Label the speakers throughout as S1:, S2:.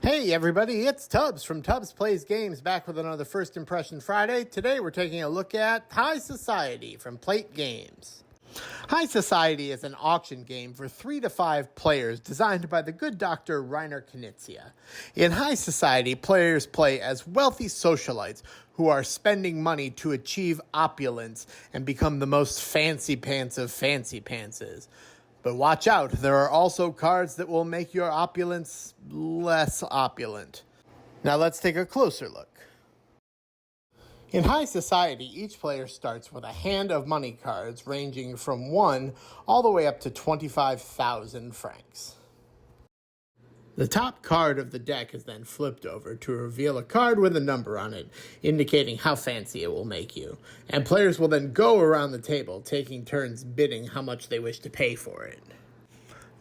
S1: Hey everybody, it's Tubbs from Tubbs Plays Games, back with another First Impression Friday. Today we're taking a look at High Society from Playte Games. High Society is an auction game for 3 to 5 players designed by the good Dr. Reiner Knizia. In High Society, players play as wealthy socialites who are spending money to achieve opulence and become the most fancy pants of fancy pantses. But watch out, there are also cards that will make your opulence less opulent. Now let's take a closer look. In High Society, each player starts with a hand of money cards ranging from 1 all the way up to 25,000 francs. The top card of the deck is then flipped over to reveal a card with a number on it, indicating how fancy it will make you. And players will then go around the table, taking turns bidding how much they wish to pay for it.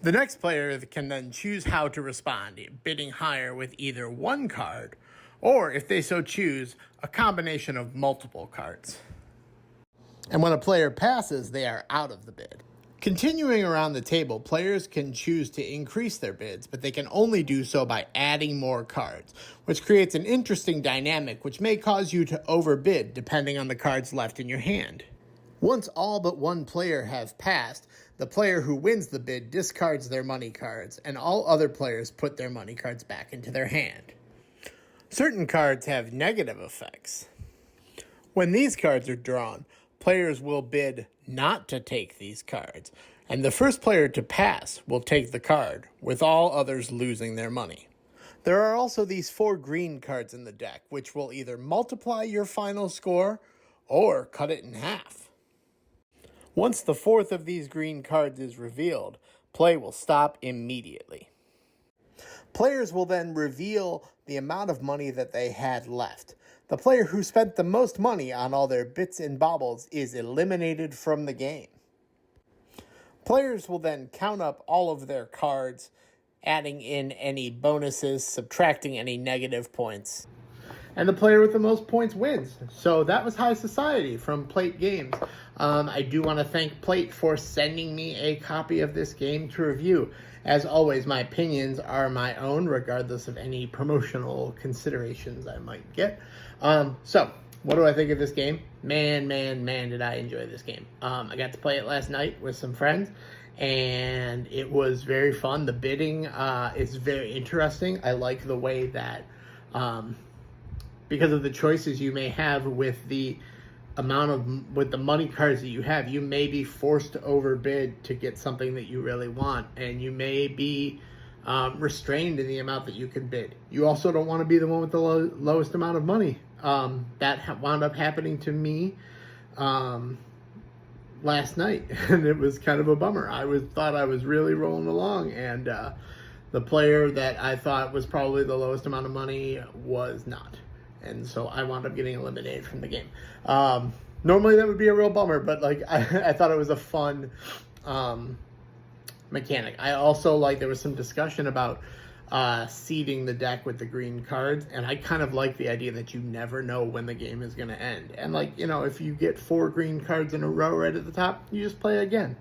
S1: The next player can then choose how to respond, bidding higher with either one card, or if they so choose, a combination of multiple cards. And when a player passes, they are out of the bid. Continuing around the table, players can choose to increase their bids, but they can only do so by adding more cards, which creates an interesting dynamic which may cause you to overbid depending on the cards left in your hand. Once all but one player have passed, the player who wins the bid discards their money cards, and all other players put their money cards back into their hand. Certain cards have negative effects. When these cards are drawn, players will bid not to take these cards, and the first player to pass will take the card, with all others losing their money. There are also these 4 green cards in the deck, which will either multiply your final score or cut it in half. Once the 4th of these green cards is revealed, play will stop immediately. Players will then reveal the amount of money that they had left. The player who spent the most money on all their bits and baubles is eliminated from the game. Players will then count up all of their cards, adding in any bonuses, subtracting any negative points. And the player with the most points wins. So that was High Society from Playte Games. I do want to thank Playte for sending me a copy of this game to review. As always, my opinions are my own, regardless of any promotional considerations I might get. So, what do I think of this game? Man, did I enjoy this game. I got to play it last night with some friends, and it was very fun. The bidding is very interesting. I like the way that, because of the choices you may have with the with the money cards that you have, you may be forced to overbid to get something that you really want, and you may be restrained in the amount that you can bid. You also don't want to be the one with the lowest amount of money. That wound up happening to me last night, and it was kind of a bummer. I thought I was really rolling along, and the player that I thought was probably the lowest amount of money was not. And so I wound up getting eliminated from the game. Normally that would be a real bummer, but I thought it was a fun mechanic. I also there was some discussion about seeding the deck with the green cards, and I kind of like the idea that you never know when the game is going to end. And if you get 4 green cards in a row right at the top, you just play again.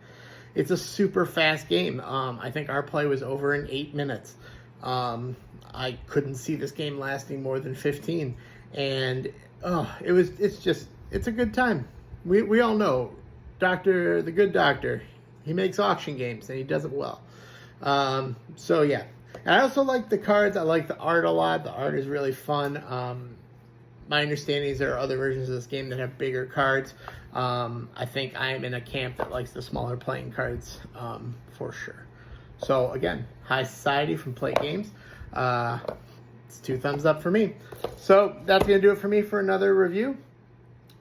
S1: It's a super fast game. I think our play was over in 8 minutes. I couldn't see this game lasting more than 15, and it's a good time. We all know the good doctor, he makes auction games and he does it well. So yeah, and I also like the cards. I like the art a lot. The art is really fun. My understanding is there are other versions of this game that have bigger cards. I think I am in a camp that likes the smaller playing cards for sure. So again, High Society from Playte Games. It's 2 thumbs up for me. So that's going to do it for me for another review.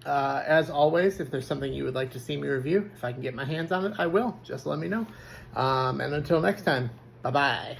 S1: As always, if there's something you would like to see me review, if I can get my hands on it, I will. Just let me know. And until next time, bye-bye.